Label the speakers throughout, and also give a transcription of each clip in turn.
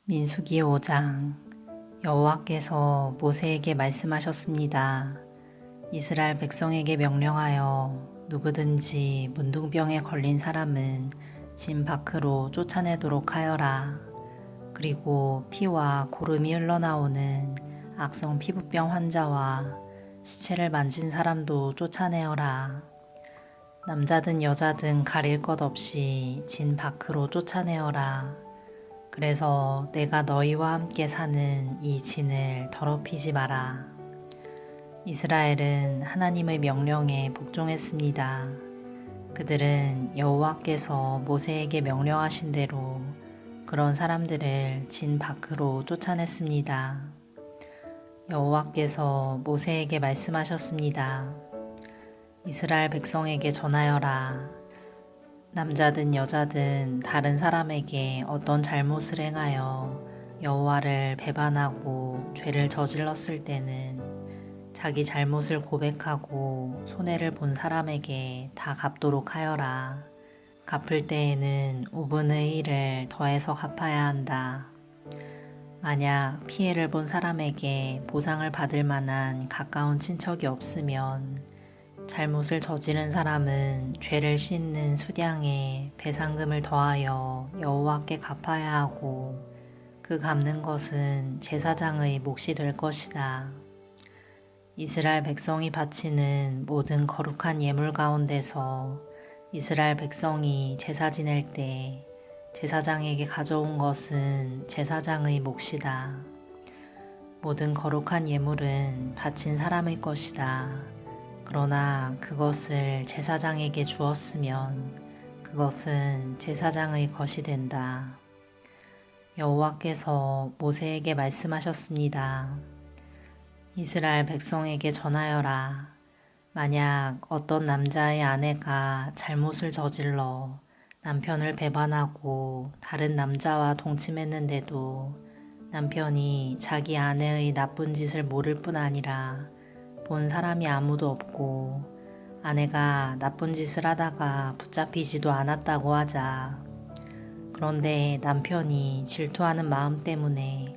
Speaker 1: 민수기 5장. 여호와께서 모세에게 말씀하셨습니다. 이스라엘 백성에게 명령하여 누구든지 문둥병에 걸린 사람은 진 밖으로 쫓아내도록 하여라. 그리고 피와 고름이 흘러나오는 악성 피부병 환자와 시체를 만진 사람도 쫓아내어라. 남자든 여자든 가릴 것 없이 진 밖으로 쫓아내어라. 그래서 내가 너희와 함께 사는 이 진을 더럽히지 마라. 이스라엘은 하나님의 명령에 복종했습니다. 그들은 여호와께서 모세에게 명령하신 대로 그런 사람들을 진 밖으로 쫓아냈습니다. 여호와께서 모세에게 말씀하셨습니다. 이스라엘 백성에게 전하여라. 남자든 여자든 다른 사람에게 어떤 잘못을 행하여 여호와를 배반하고 죄를 저질렀을 때는 자기 잘못을 고백하고 손해를 본 사람에게 다 갚도록 하여라. 갚을 때에는 5분의 1을 더해서 갚아야 한다. 만약 피해를 본 사람에게 보상을 받을 만한 가까운 친척이 없으면 잘못을 저지른 사람은 죄를 씻는 수량에 배상금을 더하여 여호와께 갚아야 하고 그 갚는 것은 제사장의 몫이 될 것이다. 이스라엘 백성이 바치는 모든 거룩한 예물 가운데서 이스라엘 백성이 제사 지낼 때 제사장에게 가져온 것은 제사장의 몫이다. 모든 거룩한 예물은 바친 사람의 것이다. 그러나 그것을 제사장에게 주었으면 그것은 제사장의 것이 된다. 여호와께서 모세에게 말씀하셨습니다. 이스라엘 백성에게 전하여라. 만약 어떤 남자의 아내가 잘못을 저질러 남편을 배반하고 다른 남자와 동침했는데도 남편이 자기 아내의 나쁜 짓을 모를 뿐 아니라 본 사람이 아무도 없고 아내가 나쁜 짓을 하다가 붙잡히지도 않았다고 하자. 그런데 남편이 질투하는 마음 때문에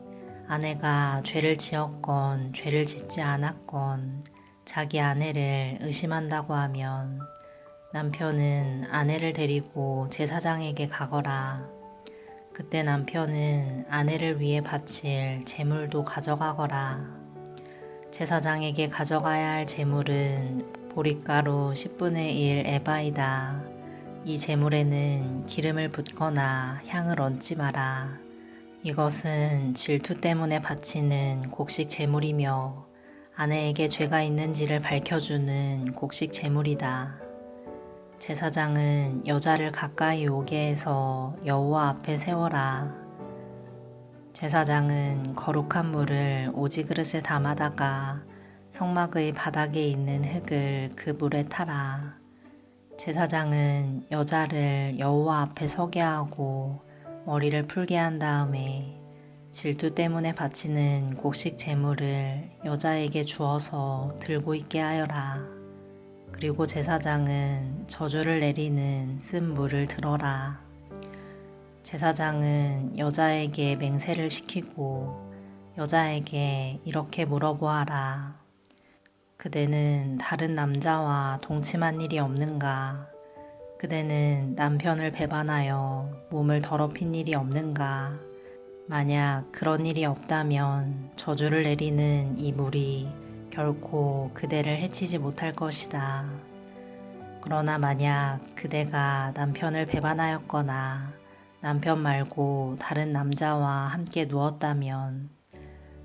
Speaker 1: 아내가 죄를 지었건 죄를 짓지 않았건 자기 아내를 의심한다고 하면 남편은 아내를 데리고 제사장에게 가거라. 그때 남편은 아내를 위해 바칠 제물도 가져가거라. 제사장에게 가져가야 할 제물은 보릿가루 10분의 1 에바이다. 이 제물에는 기름을 붓거나 향을 얹지 마라. 이것은 질투 때문에 바치는 곡식 제물이며 아내에게 죄가 있는지를 밝혀주는 곡식 제물이다. 제사장은 여자를 가까이 오게 해서 여호와 앞에 세워라. 제사장은 거룩한 물을 오지그릇에 담아다가 성막의 바닥에 있는 흙을 그 물에 타라. 제사장은 여자를 여호와 앞에 서게 하고 머리를 풀게 한 다음에 질투 때문에 바치는 곡식 제물을 여자에게 주어서 들고 있게 하여라. 그리고 제사장은 저주를 내리는 쓴 물을 들어라. 제사장은 여자에게 맹세를 시키고 여자에게 이렇게 물어보아라. 그대는 다른 남자와 동침한 일이 없는가? 그대는 남편을 배반하여 몸을 더럽힌 일이 없는가? 만약 그런 일이 없다면 저주를 내리는 이 물이 결코 그대를 해치지 못할 것이다. 그러나 만약 그대가 남편을 배반하였거나 남편 말고 다른 남자와 함께 누웠다면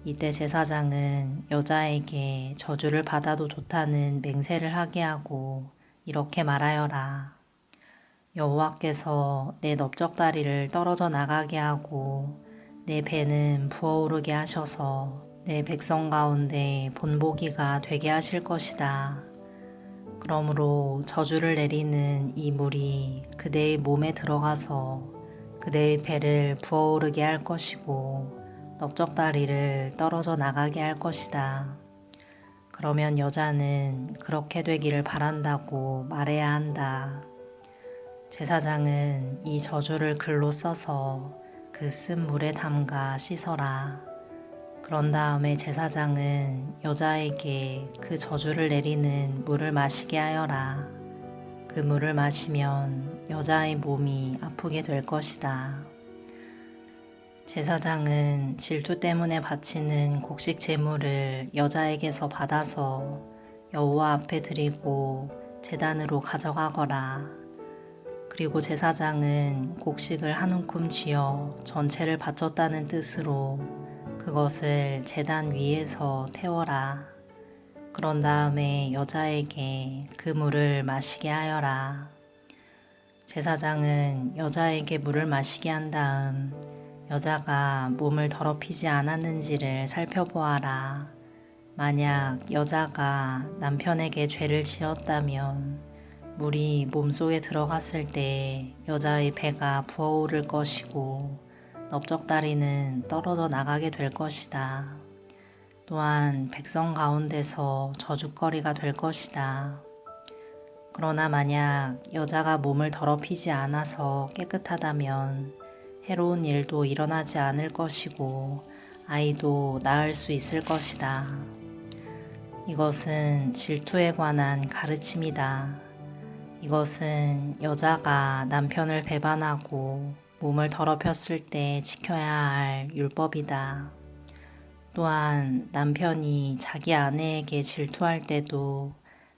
Speaker 1: 이때 제사장은 여자에게 저주를 받아도 좋다는 맹세를 하게 하고 이렇게 말하여라. 여호와께서 내 넓적다리를 떨어져 나가게 하고 내 배는 부어오르게 하셔서 내 백성 가운데 본보기가 되게 하실 것이다. 그러므로 저주를 내리는 이 물이 그대의 몸에 들어가서 그대의 배를 부어오르게 할 것이고 넓적다리를 떨어져 나가게 할 것이다. 그러면 여자는 그렇게 되기를 바란다고 말해야 한다. 제사장은 이 저주를 글로 써서 그 쓴 물에 담가 씻어라. 그런 다음에 제사장은 여자에게 그 저주를 내리는 물을 마시게 하여라. 그 물을 마시면 여자의 몸이 아프게 될 것이다. 제사장은 질투 때문에 바치는 곡식 제물을 여자에게서 받아서 여호와 앞에 드리고 제단으로 가져가거라. 그리고 제사장은 곡식을 한 움큼 쥐어 전체를 바쳤다는 뜻으로 그것을 제단 위에서 태워라. 그런 다음에 여자에게 그 물을 마시게 하여라. 제사장은 여자에게 물을 마시게 한 다음 여자가 몸을 더럽히지 않았는지를 살펴보아라. 만약 여자가 남편에게 죄를 지었다면 물이 몸속에 들어갔을 때 여자의 배가 부어오를 것이고 넓적다리는 떨어져 나가게 될 것이다. 또한 백성 가운데서 저주거리가 될 것이다. 그러나 만약 여자가 몸을 더럽히지 않아서 깨끗하다면 해로운 일도 일어나지 않을 것이고 아이도 낳을 수 있을 것이다. 이것은 질투에 관한 가르침이다. 이것은 여자가 남편을 배반하고 몸을 더럽혔을 때 지켜야 할 율법이다. 또한 남편이 자기 아내에게 질투할 때도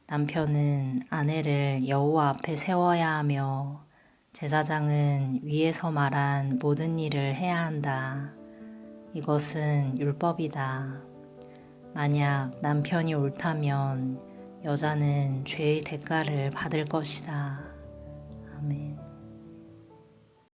Speaker 1: 남편은 아내를 여호와 앞에 세워야 하며 제사장은 위에서 말한 모든 일을 해야 한다. 이것은 율법이다. 만약 남편이 옳다면 여자는 죄의 대가를 받을 것이다. 아멘.